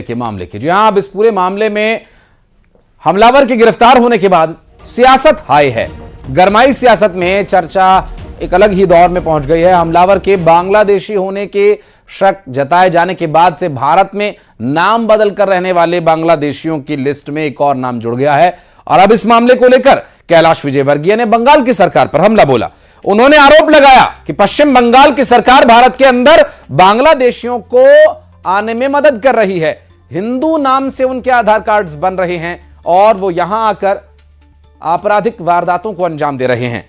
के मामले की। जी हां, अब इस पूरे मामले में हमलावर के गिरफ्तार होने के बाद सियासत हाई है। गरमाई सियासत में चर्चा एक अलग ही दौर में पहुंच गई है। हमलावर के बांग्लादेशी होने के शक जताए जाने के बाद से भारत में नाम बदल कर रहने वाले बांग्लादेशियों की लिस्ट में एक और नाम जुड़ गया है। और अब इस मामले को लेकर कैलाश विजयवर्गीय ने बंगाल की सरकार पर हमला बोला। उन्होंने आरोप लगाया कि पश्चिम बंगाल की सरकार भारत के अंदर बांग्लादेशियों को आने में मदद कर रही है। हिंदू नाम से उनके आधार कार्ड्स बन रहे हैं और वो यहां आकर आपराधिक वारदातों को अंजाम दे रहे हैं।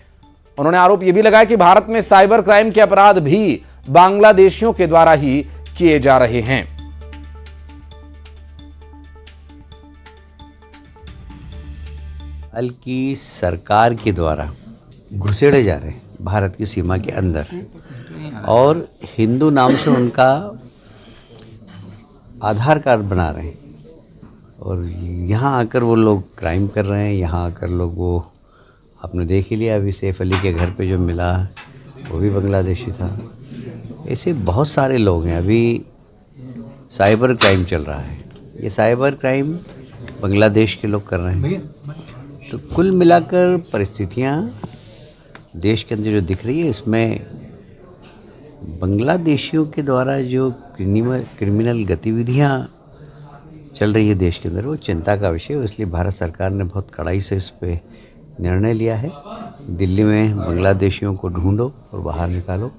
उन्होंने आरोप यह भी लगाया कि भारत में साइबर क्राइम के अपराध भी बांग्लादेशियों के द्वारा ही किए जा रहे हैं। की सरकार के द्वारा घुसेड़े जा रहे हैं भारत की सीमा के अंदर और हिंदू नाम से उनका आधार कार्ड बना रहे हैं और यहाँ आकर वो लोग क्राइम कर रहे हैं। यहाँ आकर लोग वो आपने देख ही लिया, अभी सैफ अली के घर पे जो मिला वो भी बांग्लादेशी था। ऐसे बहुत सारे लोग हैं। अभी साइबर क्राइम चल रहा है, ये साइबर क्राइम बांग्लादेश के लोग कर रहे हैं। तो कुल मिलाकर परिस्थितियाँ देश के अंदर जो दिख रही है, इसमें बांग्लादेशियों के द्वारा जो क्रिमिनल गतिविधियाँ चल रही है देश के अंदर, वो चिंता का विषय है। इसलिए भारत सरकार ने बहुत कड़ाई से इस पे निर्णय लिया है। दिल्ली में बांग्लादेशियों को ढूंढो और बाहर निकालो।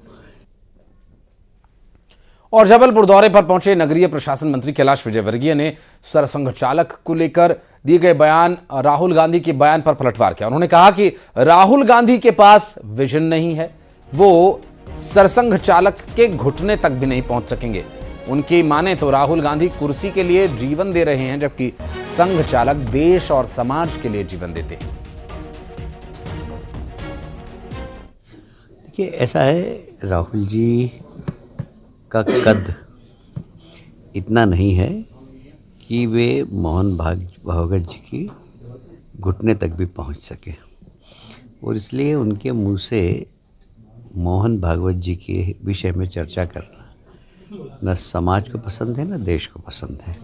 और जबलपुर दौरे पर पहुंचे नगरीय प्रशासन मंत्री कैलाश विजयवर्गीय ने सरसंघ चालक को लेकर दिए गए बयान, राहुल गांधी के बयान पर पलटवार किया। उन्होंने कहा कि राहुल गांधी के पास विजन नहीं है, वो सरसंघ चालक के घुटने तक भी नहीं पहुंच सकेंगे। उनकी माने तो राहुल गांधी कुर्सी के लिए जीवन दे रहे हैं, जबकि संघ चालक देश और समाज के लिए जीवन देते हैं। देखिए, ऐसा है, राहुल जी का कद इतना नहीं है कि वे मोहन भागवत जी की घुटने तक भी पहुंच सके और इसलिए उनके मुंह से मोहन भागवत जी के विषय में चर्चा करना न समाज को पसंद है न देश को पसंद है।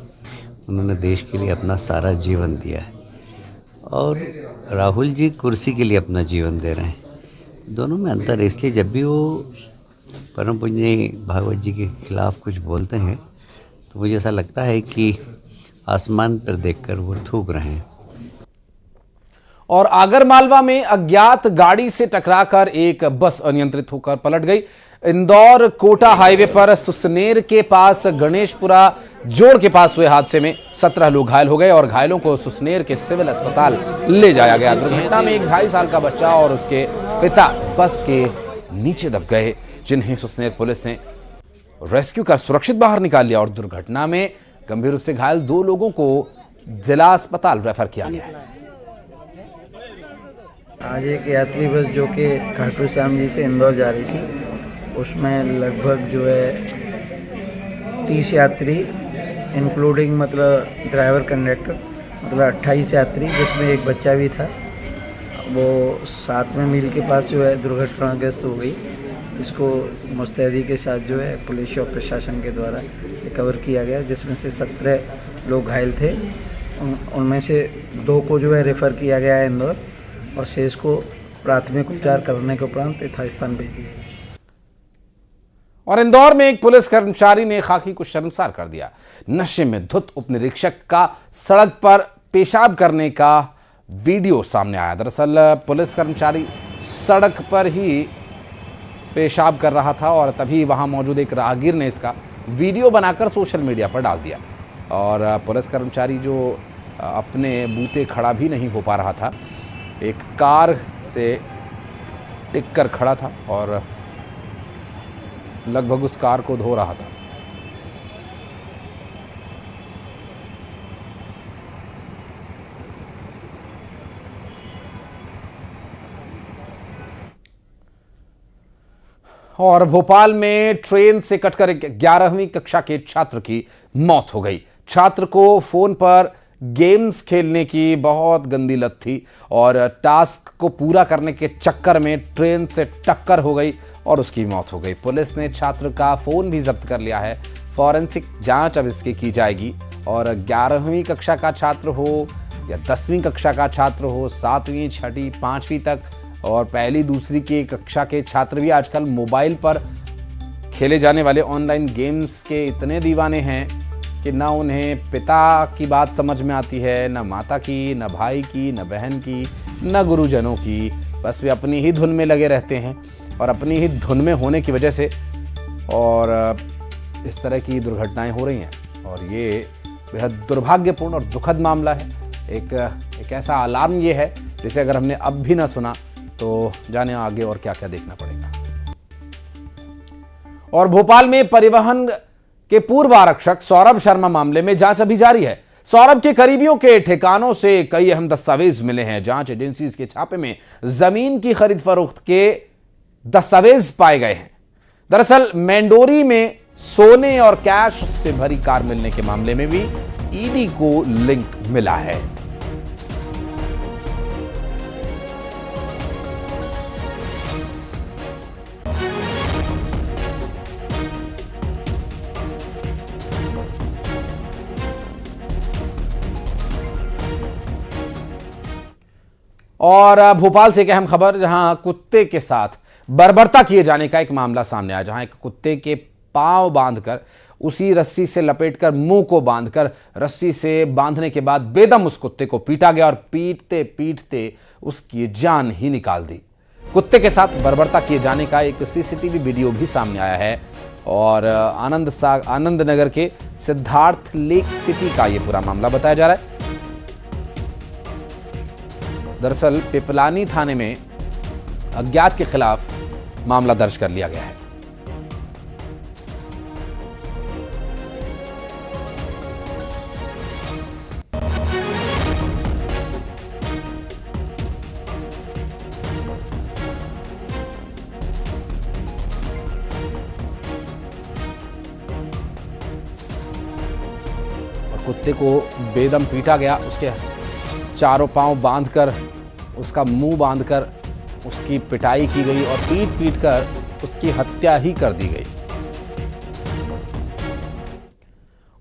उन्होंने देश के लिए अपना सारा जीवन दिया है और राहुल जी कुर्सी के लिए अपना जीवन दे रहे हैं। दोनों में अंतर है। इसलिए जब भी वो परम पूज्य भागवत जी के खिलाफ कुछ बोलते हैं तो मुझे ऐसा लगता है कि आसमान पर देखकर वो थूक रहे हैं। और आगरमालवा में अज्ञात गाड़ी से टकराकर एक बस अनियंत्रित होकर पलट गई। इंदौर कोटा हाईवे पर सुसनेर के पास गणेशपुरा जोड़ के पास हुए हादसे में 17 लोग घायल हो गए और घायलों को सुसनेर के सिविल अस्पताल ले जाया गया। दुर्घटना में एक 2.5 साल का बच्चा और उसके पिता बस के नीचे दब गए, जिन्हें सुसनेर पुलिस ने रेस्क्यू कर सुरक्षित बाहर निकाल लिया और दुर्घटना में गंभीर रूप से घायल 2 लोगों को जिला अस्पताल रेफर किया गया है। आज एक यात्री बस जो कि खाटू श्याम जी से इंदौर जा रही थी, उसमें लगभग जो है 30 यात्री इंक्लूडिंग मतलब ड्राइवर कंडक्टर मतलब 28 यात्री, जिसमें एक बच्चा भी था। वो 7वें मील के पास जो है दुर्घटनाग्रस्त हो गई। इसको मुस्तैदी के साथ जो है पुलिस और प्रशासन के द्वारा रिकवर किया गया, जिसमें से 17 लोग घायल थे। उनमें से 2 को जो है रेफ़र किया गया है इंदौर और शेष को प्राथमिक उपचार करने के उपरांत यथास्थान भेज दिया। और इंदौर में एक पुलिस कर्मचारी ने खाकी को शर्मसार कर दिया। नशे में धुत उप निरीक्षक का सड़क पर पेशाब करने का वीडियो सामने आया। दरअसल पुलिस कर्मचारी सड़क पर ही पेशाब कर रहा था और तभी वहां मौजूद एक राहगीर ने इसका वीडियो बनाकर सोशल मीडिया पर डाल दिया। और पुलिस कर्मचारी जो अपने बूते खड़ा भी नहीं हो पा रहा था, एक कार से टिक कर खड़ा था और लगभग उस कार को धो रहा था। और भोपाल में ट्रेन से कटकर 11वीं कक्षा के छात्र की मौत हो गई। छात्र को फोन पर गेम्स खेलने की बहुत गंदी लत थी और टास्क को पूरा करने के चक्कर में ट्रेन से टक्कर हो गई और उसकी मौत हो गई। पुलिस ने छात्र का फोन भी जब्त कर लिया है। फॉरेंसिक जांच अब इसकी की जाएगी और 11वीं कक्षा का छात्र हो या 10वीं कक्षा का छात्र हो, 7वीं, 6ठी, 5वीं तक और पहली दूसरी की कक्षा के छात्र भी आजकल मोबाइल पर खेले जाने वाले ऑनलाइन गेम्स के इतने दीवाने हैं कि ना उन्हें पिता की बात समझ में आती है, ना माता की, ना भाई की, ना बहन की, ना गुरुजनों की। बस वे अपनी ही धुन में लगे रहते हैं और अपनी ही धुन में होने की वजह से और इस तरह की दुर्घटनाएं हो रही हैं और ये बेहद दुर्भाग्यपूर्ण और दुखद मामला है। एक ऐसा अलार्म ये है जिसे अगर हमने अब भी ना सुना तो जाने आगे और क्या क्या देखना पड़ेगा। और भोपाल में परिवहन के पूर्व आरक्षक सौरभ शर्मा मामले में जांच अभी जारी है। सौरभ के करीबियों के ठिकानों से कई अहम दस्तावेज मिले हैं। जांच एजेंसीज के छापे में जमीन की खरीद फरोख्त के दस्तावेज पाए गए हैं। दरअसल मैंडोरी में सोने और कैश से भरी कार मिलने के मामले में भी ईडी को लिंक मिला है। और भोपाल से एक अहम खबर, जहां कुत्ते के साथ बर्बरता किए जाने का एक मामला सामने आया, जहां एक कुत्ते के पांव बांधकर उसी रस्सी से लपेटकर मुंह को बांधकर रस्सी से बांधने के बाद बेदम उस कुत्ते को पीटा गया और पीटते पीटते उसकी जान ही निकाल दी। कुत्ते के साथ बर्बरता किए जाने का एक सीसीटीवी वीडियो भी सामने आया है और आनंद नगर के सिद्धार्थ लेक सिटी का यह पूरा मामला बताया जा रहा है। दरअसल पिपलानी थाने में अज्ञात के खिलाफ मामला दर्ज कर लिया गया है। और कुत्ते को बेदम पीटा गया, उसके चारों पांव बांधकर, उसका मुंह बांधकर उसकी पिटाई की गई और पीट पीट कर उसकी हत्या ही कर दी गई।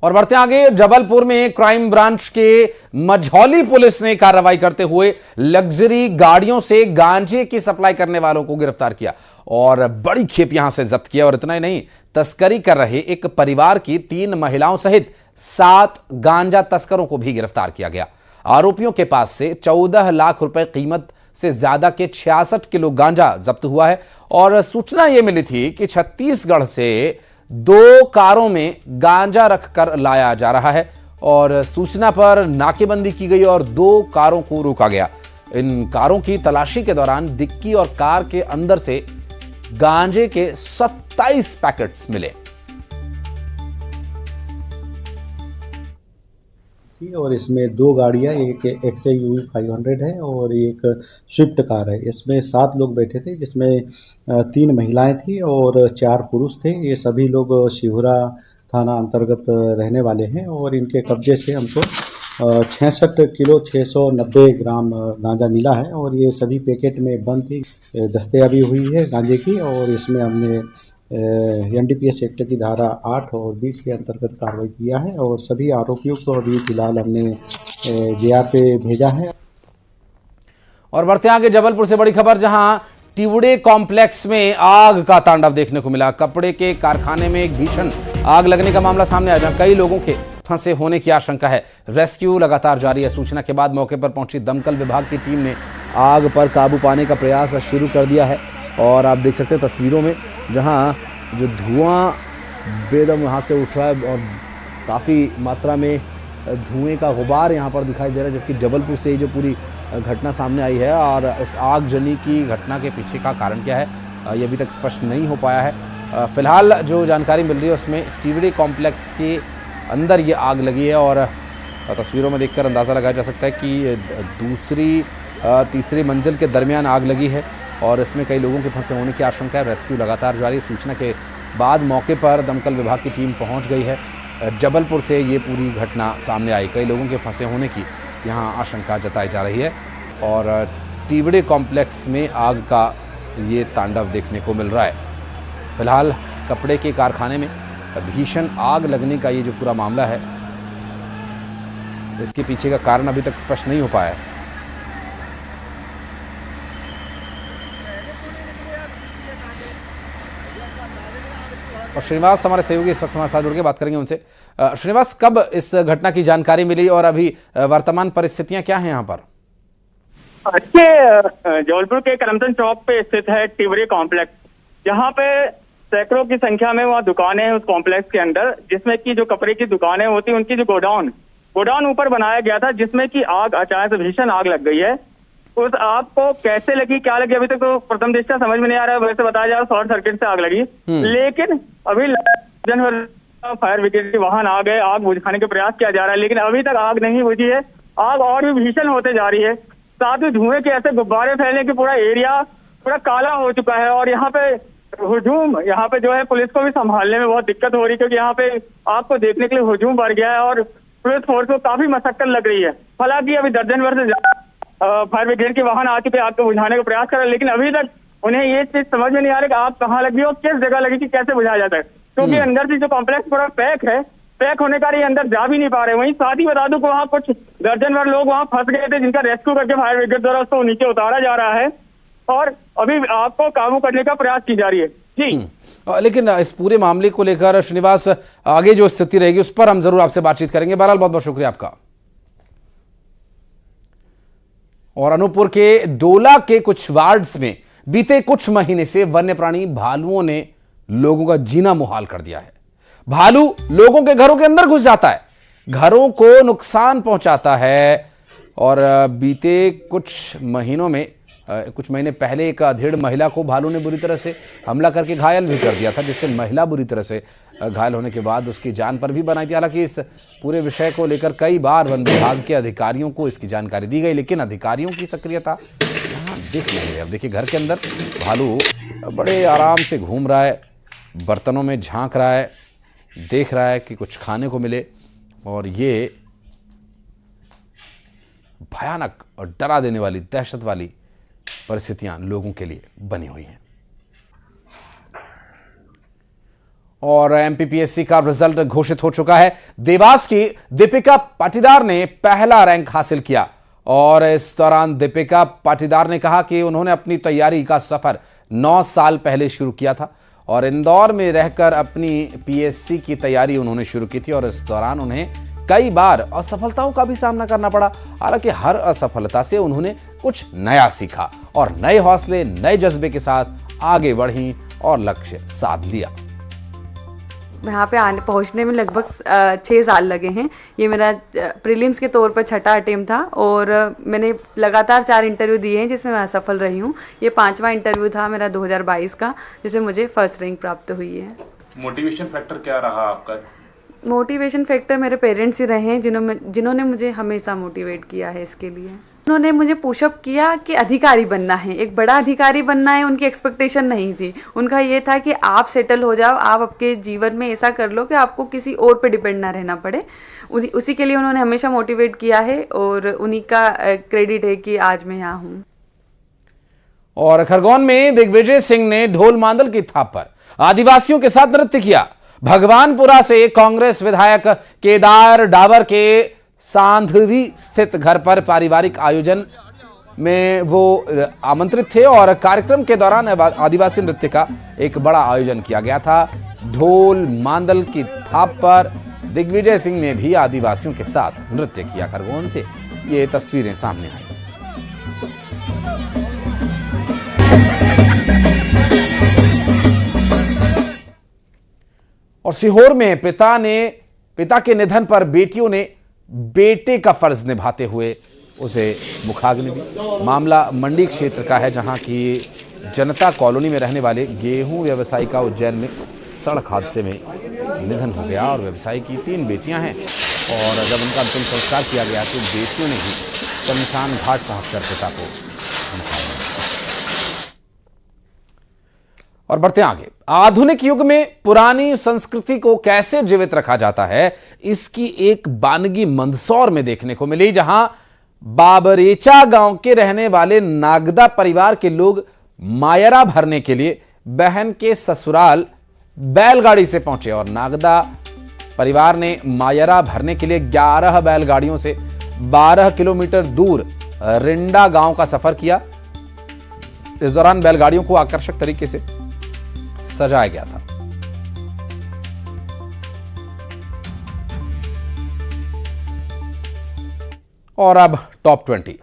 और बढ़ते आगे, जबलपुर में क्राइम ब्रांच के मझौली पुलिस ने कार्रवाई करते हुए लग्जरी गाड़ियों से गांजे की सप्लाई करने वालों को गिरफ्तार किया और बड़ी खेप यहां से जब्त किया। और इतना ही नहीं, तस्करी कर रहे एक परिवार की 3 महिलाओं सहित 7 गांजा तस्करों को भी गिरफ्तार किया गया। आरोपियों के पास से 14 लाख रुपए कीमत से ज्यादा के 66 किलो गांजा जब्त हुआ है। और सूचना यह मिली थी कि छत्तीसगढ़ से 2 कारों में गांजा रखकर लाया जा रहा है और सूचना पर नाकेबंदी की गई और 2 कारों को रोका गया। इन कारों की तलाशी के दौरान डिक्की और कार के अंदर से गांजे के 27 पैकेट्स मिले। और इसमें 2 गाड़ियां, एक XUV 500 है और एक स्विफ्ट कार है। इसमें 7 लोग बैठे थे, जिसमें 3 महिलाएं थी और 4 पुरुष थे। ये सभी लोग शिहुरा थाना अंतर्गत रहने वाले हैं और इनके कब्जे से हमको 66 किलो 690 ग्राम गांजा मिला है और ये सभी पैकेट में बंद थी। दस्तयाबी हुई है गांजे की और इसमें हमने NDPS एक्ट की धारा 8 और 20 के अंतर्गत कार्रवाई किया है और सभी आरोपियों को अभी फिलहाल हमने JR पे भेजा है। और बढ़ते आगे, जबलपुर से बड़ी खबर, जहां टिवड़े कॉम्प्लेक्स में आग का तांडव देखने को मिला। कपड़े के कारखाने में एक भीषण आग लगने का मामला सामने आया, जहां कई लोगों के फंसे होने की आशंका है। रेस्क्यू लगातार जारी है। सूचना के बाद मौके पर पहुंची दमकल विभाग की टीम ने आग पर काबू पाने का प्रयास शुरू कर दिया है। और आप देख सकते हैं तस्वीरों में, जहां जो धुआं बेदम यहाँ से उठ रहा है और काफ़ी मात्रा में धुएं का गुबार यहाँ पर दिखाई दे रहा है। जबकि जबलपुर से जो पूरी घटना सामने आई है और इस आगजनी की घटना के पीछे का कारण क्या है ये अभी तक स्पष्ट नहीं हो पाया है। फिलहाल जो जानकारी मिल रही है उसमें टिवड़े कॉम्प्लेक्स के अंदर ये आग लगी है और तस्वीरों में देखकर अंदाज़ा लगाया जा सकता है कि तीसरी मंजिल के दरमियान आग लगी है और इसमें कई लोगों के फंसे होने की आशंका है। रेस्क्यू लगातार जारी। सूचना के बाद मौके पर दमकल विभाग की टीम पहुंच गई है। जबलपुर से ये पूरी घटना सामने आई। कई लोगों के फंसे होने की यहाँ आशंका जताई जा रही है और टिवड़े कॉम्प्लेक्स में आग का ये तांडव देखने को मिल रहा है। फिलहाल कपड़े के कारखाने में भीषण आग लगने का ये जो पूरा मामला है, इसके पीछे का कारण अभी तक स्पष्ट नहीं हो पाया है। और श्रीनिवास हमारे सहयोगी इस वक्त हमारे साथ जुड़ के बात करेंगे उनसे। श्रीनिवास, कब इस घटना की जानकारी मिली और अभी वर्तमान परिस्थितियां क्या हैं यहाँ पर? जबलपुर के करमचंद चौक पे स्थित है टिवरी कॉम्प्लेक्स। यहाँ पे सैकड़ों की संख्या में वहाँ दुकानें हैं उस कॉम्प्लेक्स के अंदर, जिसमें कि जो कपड़े की दुकानें होती हैं उनकी जो गोडाउन ऊपर बनाया गया था, जिसमें कि आग अचानक से भीषण आग लग गई है। उस आग को कैसे लगी, क्या लगी, अभी तक तो प्रथम दृष्टया समझ में नहीं आ रहा है। वैसे बताया जा रहा है शॉर्ट सर्किट से आग लगी, लेकिन अभी फायर ब्रिगेड के वाहन आ गए, आग बुझाने का प्रयास किया जा रहा है, लेकिन अभी तक आग नहीं बुझी है। आग और भी भीषण होते जा रही है। साथ ही धुएं के ऐसे गुब्बारे फैलने के पूरा एरिया पूरा काला हो चुका है। और यहाँ पे हुजूम, यहाँ पे जो है पुलिस को भी संभालने में बहुत दिक्कत हो रही है, क्योंकि यहाँ पे आग को देखने के लिए हुजूम बढ़ गया है और पुलिस फोर्स को काफी मशक्कत लग रही है। हालांकि अभी दर्जन भर से ज्यादा फायर ब्रिगेड के वाहन आ चुके आग को बुझाने का प्रयास कर रहे हैं, लेकिन अभी तक उन्हें ये चीज समझ में नहीं आ रही कि आग कहाँ लगी और किस जगह लगी, कि कैसे बुझाया जाता है, क्योंकि अंदर से जो कॉम्प्लेक्स पूरा पैक होने का अंदर जा भी नहीं पा रहे। वहीं साथ ही बता दूं कि वहाँ कुछ दर्जन भर लोग वहाँ फंस गए थे, जिनका रेस्क्यू करके फायर ब्रिगेड द्वारा उसको नीचे उतारा जा रहा है और अभी आग को काबू करने का प्रयास की जा रही है जी। लेकिन इस पूरे मामले को लेकर श्रीनिवास, आगे जो स्थिति रहेगी उस पर हम जरूर आपसे बातचीत करेंगे। बहरहाल बहुत बहुत शुक्रिया आपका। और अनूपपुर के डोला के कुछ वार्ड्स में बीते कुछ महीने से वन्य प्राणी भालुओं ने लोगों का जीना मुहाल कर दिया है। भालू लोगों के घरों के अंदर घुस जाता है, घरों को नुकसान पहुंचाता है। और बीते कुछ महीने पहले एक अधेड़ महिला को भालू ने बुरी तरह से हमला करके घायल भी कर दिया था, जिससे महिला बुरी तरह से घायल होने के बाद उसकी जान पर भी बनाई थी। हालांकि इस पूरे विषय को लेकर कई बार वन विभाग के अधिकारियों को इसकी जानकारी दी गई, लेकिन अधिकारियों की सक्रियता यहाँ दिख नहीं रही। अब देखिए, घर के अंदर भालू बड़े आराम से घूम रहा है, बर्तनों में झांक रहा है, देख रहा है कि कुछ खाने को मिले, और ये भयानक और डरा देने वाली, दहशत वाली परिस्थितियां लोगों के लिए बनी हुई हैं। और एमपीपीएससी का रिजल्ट घोषित हो चुका है। देवास की दीपिका पाटीदार ने पहला रैंक हासिल किया और इस दौरान दीपिका पाटीदार ने कहा कि उन्होंने अपनी तैयारी का सफर 9 साल पहले शुरू किया था और इंदौर में रहकर अपनी पीएससी की तैयारी उन्होंने शुरू की थी और इस दौरान उन्हें कई बार असफलताओं का भी सामना करना पड़ा। हालांकि हर असफलता से उन्होंने कुछ नया सीखा और नए हौसले, नए जज्बे के साथ आगे बढ़ी और लक्ष्य साध लिया। यहाँ पे पहुँचने में लगभग 6 साल लगे हैं। ये मेरा प्रीलिम्स के तौर पर छठा अटेम्प्ट था और मैंने लगातार 4 इंटरव्यू दिए हैं, जिसमें मैं असफल रही हूँ। ये 5वां इंटरव्यू था मेरा 2022 का, जिसमें मुझे फर्स्ट रैंक प्राप्त हुई है। मोटिवेशन फैक्टर क्या रहा आपका? मोटिवेशन फैक्टर मेरे पेरेंट्स ही रहे हैं, जिन्होंने मुझे हमेशा मोटिवेट किया है इसके लिए। उन्होंने मुझे पुशअप किया कि अधिकारी बनना है, एक बड़ा अधिकारी बनना है। उनकी एक्सपेक्टेशन नहीं थी, उनका ये था कि आप सेटल हो जाओ, आप आपके जीवन में ऐसा कर लो कि आपको किसी और पे डिपेंड ना रहना पड़े। उसी के लिए उन्होंने हमेशा मोटिवेट किया है और उन्हीं का क्रेडिट है कि आज मैं यहाँ हूँ। और खरगोन में दिग्विजय सिंह ने ढोल मांदल की थाप पर आदिवासियों के साथ नृत्य किया। भगवानपुरा से कांग्रेस विधायक केदार डाबर के सांधवी स्थित घर पर पारिवारिक आयोजन में वो आमंत्रित थे और कार्यक्रम के दौरान आदिवासी नृत्य का एक बड़ा आयोजन किया गया था। ढोल मांदल की थाप पर दिग्विजय सिंह ने भी आदिवासियों के साथ नृत्य किया। खरगोन से ये तस्वीरें सामने आई। और सीहोर में पिता के निधन पर बेटियों ने बेटे का फर्ज निभाते हुए उसे मुखाग्नि दी। मामला मंडी क्षेत्र का है, जहां की जनता कॉलोनी में रहने वाले गेहूं व्यवसायी का उज्जैन में सड़क हादसे में निधन हो गया और व्यवसायी की 3 बेटियां हैं और जब उनका अंतिम संस्कार किया गया तो बेटियों ने ही शमशान घाट पहुंचकर पिता को मुखाग्नि दी। और बढ़ते आगे, आधुनिक युग में पुरानी संस्कृति को कैसे जीवित रखा जाता है, इसकी एक बानगी मंदसौर में देखने को मिली, जहां बाबरेचा गांव के रहने वाले नागदा परिवार के लोग मायरा भरने के लिए बहन के ससुराल बैलगाड़ी से पहुंचे और नागदा परिवार ने मायरा भरने के लिए 11 बैलगाड़ियों से 12 किलोमीटर दूर रिंडा गांव का सफर किया। इस दौरान बैलगाड़ियों को आकर्षक तरीके से सजाया गया था। और अब टॉप 20।